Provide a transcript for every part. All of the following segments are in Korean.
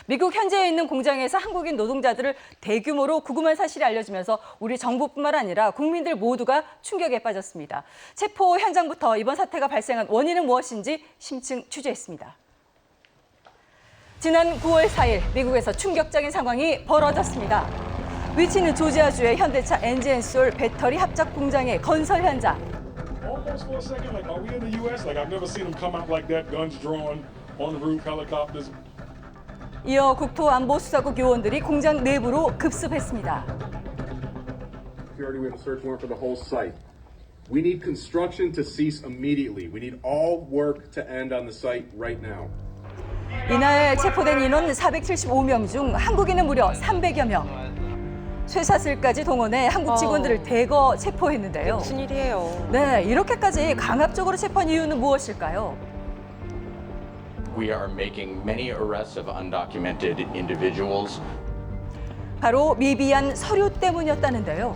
미국 현지에 있는 공장에서 한국인 노동자들을 대규모로 구금한 사실이 알려지면서 우리 정부뿐만 아니라 국민들 모두가 충격에 빠졌습니다. 체포 현장부터 이번 사태가 발생한 원인은 무엇인지 심층 취재했습니다. 지난 9월 4일 미국에서 충격적인 상황이 벌어졌습니다. 위치는 조지아주의 현대차 엔진솔 배터리 합작 공장의 건설 현장. Almost for a second, like, are we in the U.S.? Like, I've never seen them come out like that, guns drawn on the roof, helicopters. 이어 국토안보수사국 요원들이 공장 내부로 급습했습니다. Security, we have a search warrant for the whole site. We need construction to cease immediately. We need all work to end on the site right now. 이날 체포된 인원 475명 중 한국인은 무려 300여 명. 쇠사슬까지 동원해 한국 직원들을 대거 체포했는데요. 무슨 일이에요? 네, 이렇게까지 강압적으로 체포한 이유는 무엇일까요? We are making many arrests of undocumented individuals. 바로 미비한 서류 때문이었다는데요.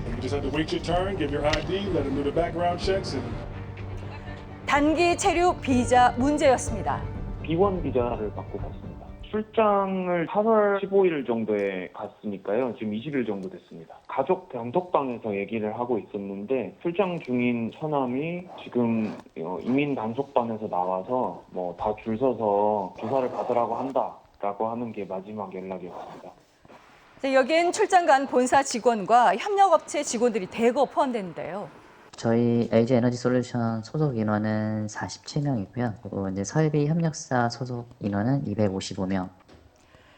You just have to wait your turn, give your ID, let them do the background checks, and 단기 체류 비자 문제였습니다. B1 비자를 받고 갔습니다. 출장을 8월 15일 정도에 갔으니까요. 지금 20일 정도 됐습니다. 가족 단톡방에서 얘기를 하고 있었는데 출장 중인 처남이 지금 이민 단속반에서 나와서 뭐 다 줄 서서 조사를 받으라고 한다라고 하는 게 마지막 연락이었습니다. 여기엔 출장 간 본사 직원과 협력업체 직원들이 대거 포함됐는데요. 저희 LG 에너지 솔루션 소속 인원은 47명이고요. 그리고 이제 설비 협력사 소속 인원은 255명.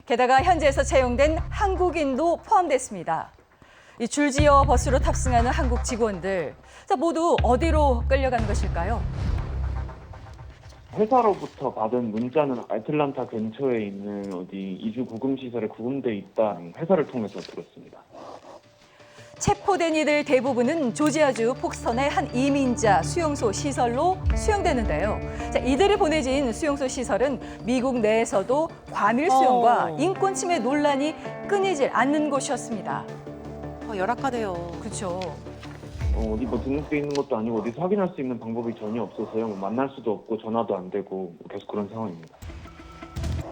게다가 현지에서 채용된 한국인도 포함됐습니다. 이 줄지어 버스로 탑승하는 한국 직원들, 모두 어디로 끌려간 것일까요? 회사로부터 받은 문자는 애틀란타 근처에 있는 어디 이주 구금 시설에 구금돼 있다는 회사를 통해서 들었습니다. 체포된 이들 대부분은 조지아주 폭스턴의 한 이민자 수용소 시설로 수용되는데요. 이들이 보내진 수용소 시설은 미국 내에서도 과밀 수용과 인권 침해 논란이 끊이질 않는 곳이었습니다. 열악하네요. 그렇죠. 어디 뭐 등록돼 있는 것도 아니고 어디서 확인할 수 있는 방법이 전혀 없어서요. 뭐 만날 수도 없고 전화도 안 되고 계속 그런 상황입니다.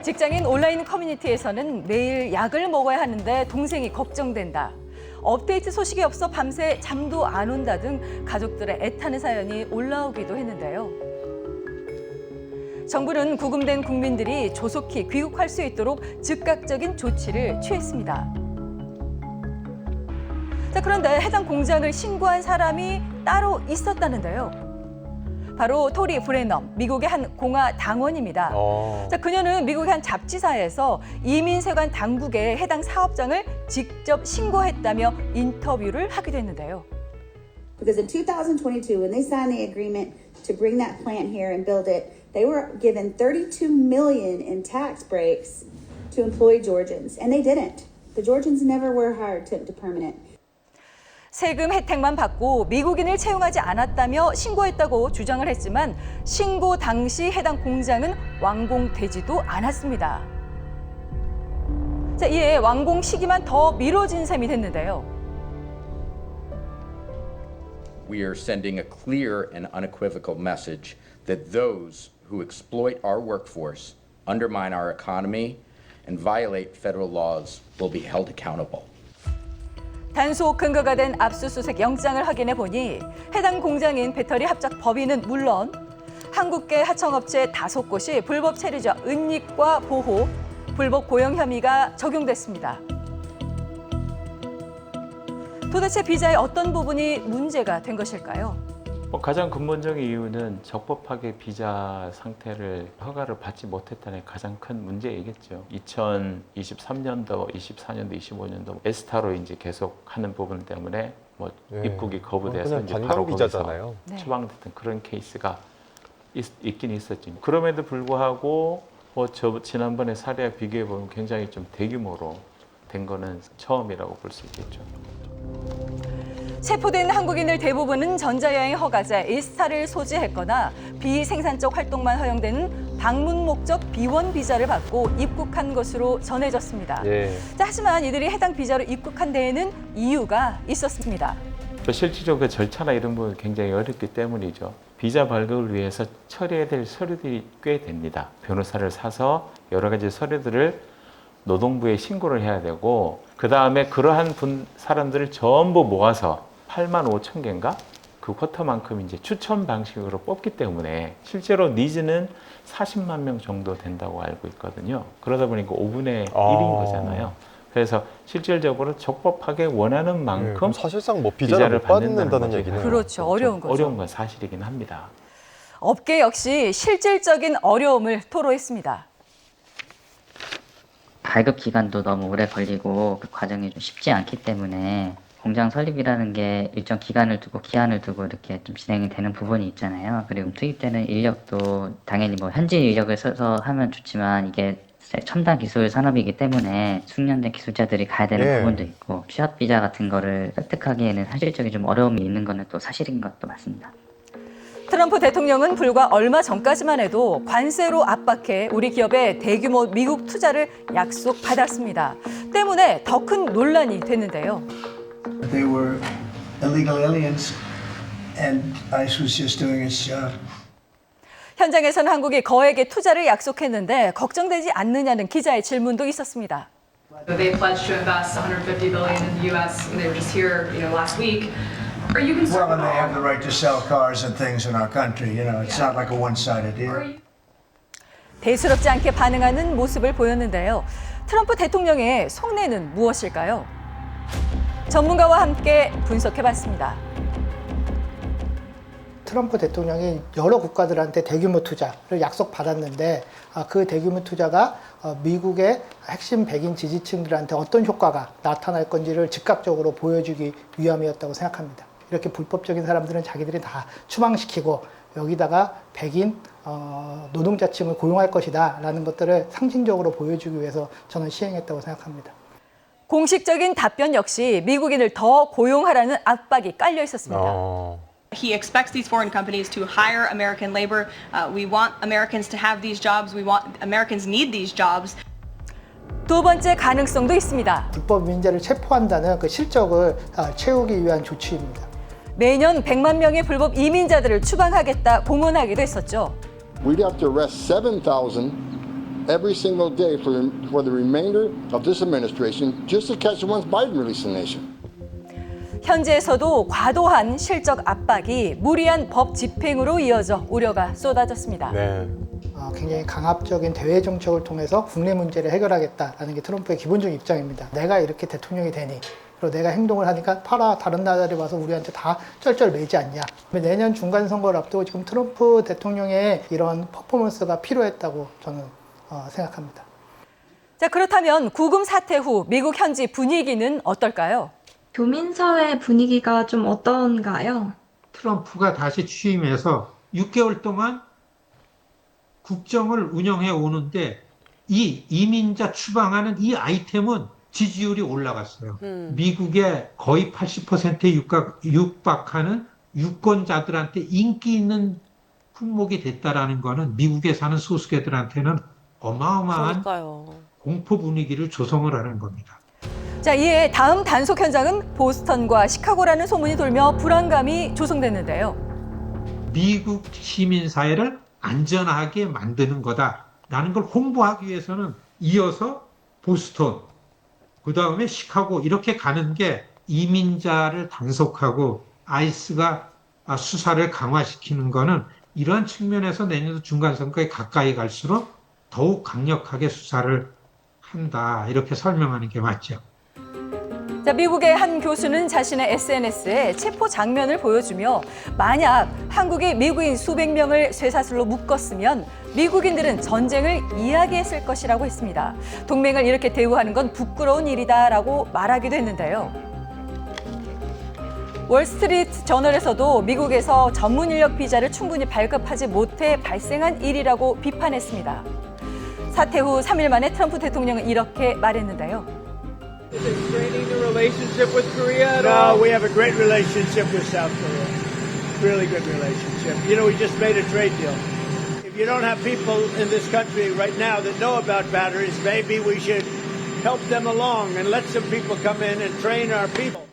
직장인 온라인 커뮤니티에서는 매일 약을 먹어야 하는데 동생이 걱정된다. 업데이트 소식이 없어 밤새 잠도 안 온다 등 가족들의 애타는 사연이 올라오기도 했는데요. 정부는 구금된 국민들이 조속히 귀국할 수 있도록 즉각적인 조치를 취했습니다. 그런데 해당 공장을 신고한 사람이 따로 있었다는데요. 바로 토리 브레넘, 미국의 한 공화 당원입니다. 그녀는 미국의 한 잡지사에서 이민세관 당국에 해당 사업장을 직접 신고했다며 인터뷰를 하기도 했는데요. Because in 2022, when they signed the agreement to bring that plant here and build it, they were given $32 million in tax breaks to employ Georgians, and they didn't. The Georgians never were hired to permanent. 세금 혜택만 받고 미국인을 채용하지 않았다며 신고했다고 주장을 했지만 신고 당시 해당 공장은 완공되지도 않았습니다. 이에 완공 시기만 더 미뤄진 셈이 됐는데요. We are sending a clear and unequivocal message that those who exploit our workforce, undermine our economy, and violate federal laws will be held accountable. 단속 근거가 된 압수수색 영장을 확인해 보니 해당 공장인 배터리 합작 법인은 물론 한국계 하청업체 5곳이 불법 체류자 은닉과 보호, 불법 고용 혐의가 적용됐습니다. 도대체 비자의 어떤 부분이 문제가 된 것일까요? 가장 근본적인 이유는 적법하게 비자 상태를 허가를 받지 못했다는 가장 큰 문제이겠죠. 2023년도, 24년도, 25년도 에스타로 이제 계속 하는 부분 때문에 입국이 거부돼서 이제 바로 거기서 처방됐던 그런 케이스가 있긴 있었죠. 그럼에도 불구하고 지난번에 사례와 비교해 보면 굉장히 좀 대규모로 된 거는 처음이라고 볼 수 있겠죠. 체포된 한국인들 대부분은 전자여행 허가자 에스타를 소지했거나 비생산적 활동만 허용되는 방문 목적 B1 비자를 받고 입국한 것으로 전해졌습니다. 하지만 이들이 해당 비자로 입국한 데에는 이유가 있었습니다. 실질적으로 그 절차나 이런 부분이 굉장히 어렵기 때문이죠. 비자 발급을 위해서 처리해야 될 서류들이 꽤 됩니다. 변호사를 사서 여러 가지 서류들을 노동부에 신고를 해야 되고 그 다음에 그러한 사람들을 전부 모아서 8만 5천 개인가? 그 쿼터만큼 이제 추천 방식으로 뽑기 때문에 실제로 니즈는 40만 명 정도 된다고 알고 있거든요. 그러다 보니까 5분의 1인 거잖아요. 그래서 실질적으로 적법하게 원하는 만큼 그럼 사실상 뭐 비자를 못 받는다는 거죠. 얘기네요. 그렇죠. 어려운 거죠. 어려운 건 사실이긴 합니다. 업계 역시 실질적인 어려움을 토로했습니다. 발급 기간도 너무 오래 걸리고 그 과정이 좀 쉽지 않기 때문에 공장 설립이라는 게 일정 기간을 두고 기한을 두고 이렇게 좀 진행이 되는 부분이 있잖아요. 그리고 투입되는 인력도 당연히 뭐 현지 인력을 써서 하면 좋지만 이게 첨단 기술 산업이기 때문에 숙련된 기술자들이 가야 되는 부분도 있고 취업 비자 같은 거를 획득하기에는 현실적인 좀 어려움이 있는 거는 또 사실인 것도 맞습니다. 트럼프 대통령은 불과 얼마 전까지만 해도 관세로 압박해 우리 기업의 대규모 미국 투자를 약속받았습니다. 때문에 더 큰 논란이 됐는데요. They were illegal aliens, and ICE was just doing its job. 현장에서는 한국이 거액의 투자를 약속했는데 걱정되지 않느냐는 기자의 질문도 있었습니다. They pledged to invest 150 billion in the U.S. and they were just here, last week. Are you concerned? Well, and they have the right to sell cars and things in our country. It's not like a one-sided deal. 대수롭지 않게 반응하는 모습을 보였는데요. 트럼프 대통령의 속내는 무엇일까요? 전문가와 함께 분석해봤습니다. 트럼프 대통령이 여러 국가들한테 대규모 투자를 약속받았는데 그 대규모 투자가 미국의 핵심 백인 지지층들한테 어떤 효과가 나타날 건지를 즉각적으로 보여주기 위함이었다고 생각합니다. 이렇게 불법적인 사람들은 자기들이 다 추방시키고 여기다가 백인 노동자층을 고용할 것이다 라는 것들을 상징적으로 보여주기 위해서 저는 시행했다고 생각합니다. 공식적인 답변 역시 미국인을 더 고용하라는 압박이 깔려 있었습니다. He expects these foreign companies to hire American labor. We want Americans to have these jobs. Americans need these jobs. 두 번째 가능성도 있습니다. 불법 이민자를 체포한다는 그 실적을 채우기 위한 조치입니다. 매년 100만 명의 불법 이민자들을 추방하겠다 공언하기도 했었죠. We'd have to arrest 7,000 every single day for the remainder of this administration just to catch once Biden released the nation. 현지에서도 과도한 실적 압박이 무리한 법 집행으로 이어져 우려가 쏟아졌습니다. 굉장히 강압적인 대외 정책을 통해서 국내 문제를 해결하겠다라는 게 트럼프의 기본적인 입장입니다. 내가 이렇게 대통령이 되니 그리고 내가 행동을 하니까 봐라 다른 나라들이 와서 우리한테 다 쩔쩔매지 않냐. 내년 중간 선거를 앞두고 지금 트럼프 대통령의 이런 퍼포먼스가 필요했다고 저는 생각합니다. 자, 그렇다면 구금 사태 후 미국 현지 분위기는 어떨까요? 교민사회 분위기가 좀 어떤가요? 트럼프가 다시 취임해서 6개월 동안 국정을 운영해 오는데 이 이민자 추방하는 이 아이템은 지지율이 올라갔어요. 미국의 거의 80%에 육박하는 유권자들한테 인기 있는 품목이 됐다라는 거는 미국에 사는 소수계들한테는 어마어마한 공포 분위기를 조성을 하는 겁니다. 자, 이에 다음 단속 현장은 보스턴과 시카고라는 소문이 돌며 불안감이 조성됐는데요. 미국 시민사회를 안전하게 만드는 거다라는 걸 홍보하기 위해서는 이어서 보스턴, 그 다음에 시카고 이렇게 가는 게 이민자를 단속하고 아이스가 수사를 강화시키는 거는 이러한 측면에서 내년 중간선거에 가까이 갈수록 더욱 강력하게 수사를 한다 이렇게 설명하는 게 맞죠. 자, 미국의 한 교수는 자신의 SNS에 체포 장면을 보여주며 만약 한국이 미국인 수백 명을 쇠사슬로 묶었으면 미국인들은 전쟁을 이야기했을 것이라고 했습니다. 동맹을 이렇게 대우하는 건 부끄러운 일이다라고 말하기도 했는데요. 월스트리트 저널에서도 미국에서 전문 인력 비자를 충분히 발급하지 못해 발생한 일이라고 비판했습니다. 사태 후 3일 만에 트럼프 대통령은 이렇게 말했는데요. Is it straining the relationship with Korea at all? No, we have a great relationship with South Korea. Really good relationship. We just made a trade deal. If you don't have people in this country right now that know about batteries, maybe we should help them along and let some people come in and train our people.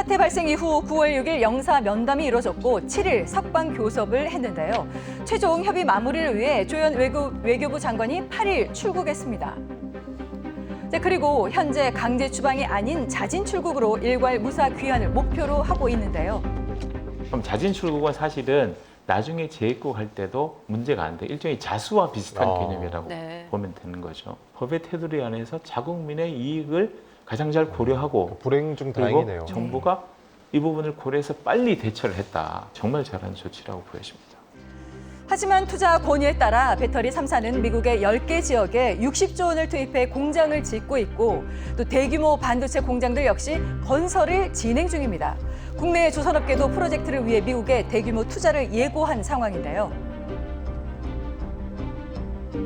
사태 발생 이후 9월 6일 영사 면담이 이뤄졌고 7일 석방 교섭을 했는데요. 최종 협의 마무리를 위해 조현 외교부 장관이 8일 출국했습니다. 그리고 현재 강제 추방이 아닌 자진 출국으로 일괄 무사 귀환을 목표로 하고 있는데요. 그럼 자진 출국은 사실은 나중에 재입국할 때도 문제가 안 돼. 일종의 자수와 비슷한 개념이라고 보면 되는 거죠. 법의 테두리 안에서 자국민의 이익을 가장 잘 고려하고 불행 중 그리고 다행이네요. 정부가 이 부분을 고려해서 빨리 대처를 했다. 정말 잘한 조치라고 보여집니다. 하지만 투자 권유에 따라 배터리 3사는 미국의 10개 지역에 60조 원을 투입해 공장을 짓고 있고 또 대규모 반도체 공장들 역시 건설을 진행 중입니다. 국내 조선업계도 프로젝트를 위해 미국에 대규모 투자를 예고한 상황인데요.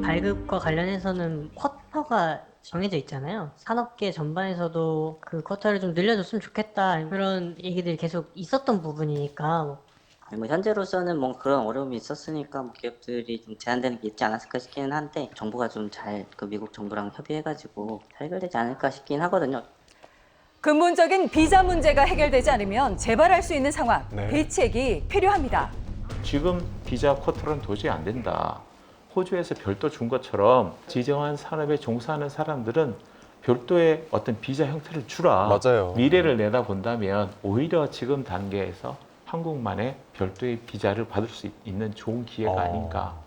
발급과 관련해서는 쿼터가 정해져 있잖아요. 산업계 전반에서도 그 쿼터를 좀 늘려줬으면 좋겠다 그런 얘기들이 계속 있었던 부분이니까 현재로서는 그런 어려움이 있었으니까 기업들이 좀 제한되는 게 있지 않았을까 싶기는 한데 정부가 좀 잘 그 미국 정부랑 협의해가지고 잘 해결되지 않을까 싶긴 하거든요. 근본적인 비자 문제가 해결되지 않으면 재발할 수 있는 상황, 대책이 필요합니다. 지금 비자 쿼터는 도저히 안 된다. 호주에서 별도 준 것처럼 지정한 산업에 종사하는 사람들은 별도의 어떤 비자 형태를 주라. 맞아요. 미래를 내다본다면 오히려 지금 단계에서 한국만의 별도의 비자를 받을 수 있는 좋은 기회가 아닌가.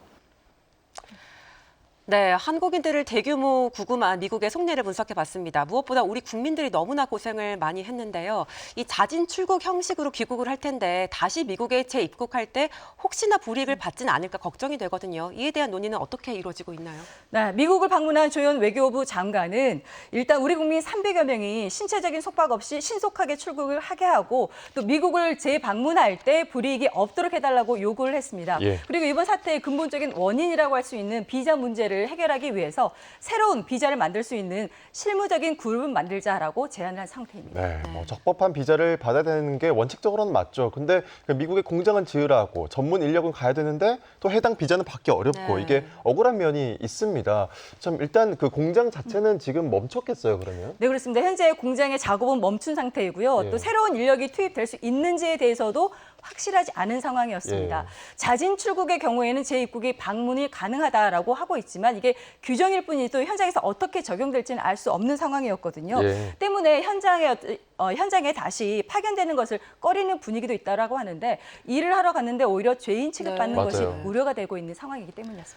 네, 한국인들을 대규모 구금한 미국의 속내를 분석해봤습니다. 무엇보다 우리 국민들이 너무나 고생을 많이 했는데요. 이 자진 출국 형식으로 귀국을 할 텐데 다시 미국에 재입국할 때 혹시나 불이익을 받지는 않을까 걱정이 되거든요. 이에 대한 논의는 어떻게 이루어지고 있나요? 네, 미국을 방문한 조현 외교부 장관은 일단 우리 국민 300여 명이 신체적인 속박 없이 신속하게 출국을 하게 하고 또 미국을 재방문할 때 불이익이 없도록 해달라고 요구를 했습니다. 그리고 이번 사태의 근본적인 원인이라고 할 수 있는 비자 문제를 해결하기 위해서 새로운 비자를 만들 수 있는 실무적인 그룹을 만들자라고 제안을 한 상태입니다. 네, 적법한 비자를 받아야 되는 게 원칙적으로는 맞죠. 근데 미국에 공장은 지으라고 전문 인력은 가야 되는데 또 해당 비자는 받기 어렵고 이게 억울한 면이 있습니다. 참 일단 그 공장 자체는 지금 멈췄겠어요, 그러면? 네, 그렇습니다. 현재 공장의 작업은 멈춘 상태이고요. 또 새로운 인력이 투입될 수 있는지에 대해서도 확실하지 않은 상황이었습니다. 자진 출국의 경우에는 재입국이 방문이 가능하다라고 하고 있지만 이게 규정일 뿐이지 또 현장에서 어떻게 적용될지는 알 수 없는 상황이었거든요. 때문에 현장에 다시 파견되는 것을 꺼리는 분위기도 있다라고 하는데 일을 하러 갔는데 오히려 죄인 취급받는 것이 우려가 되고 있는 상황이기 때문이었습니다.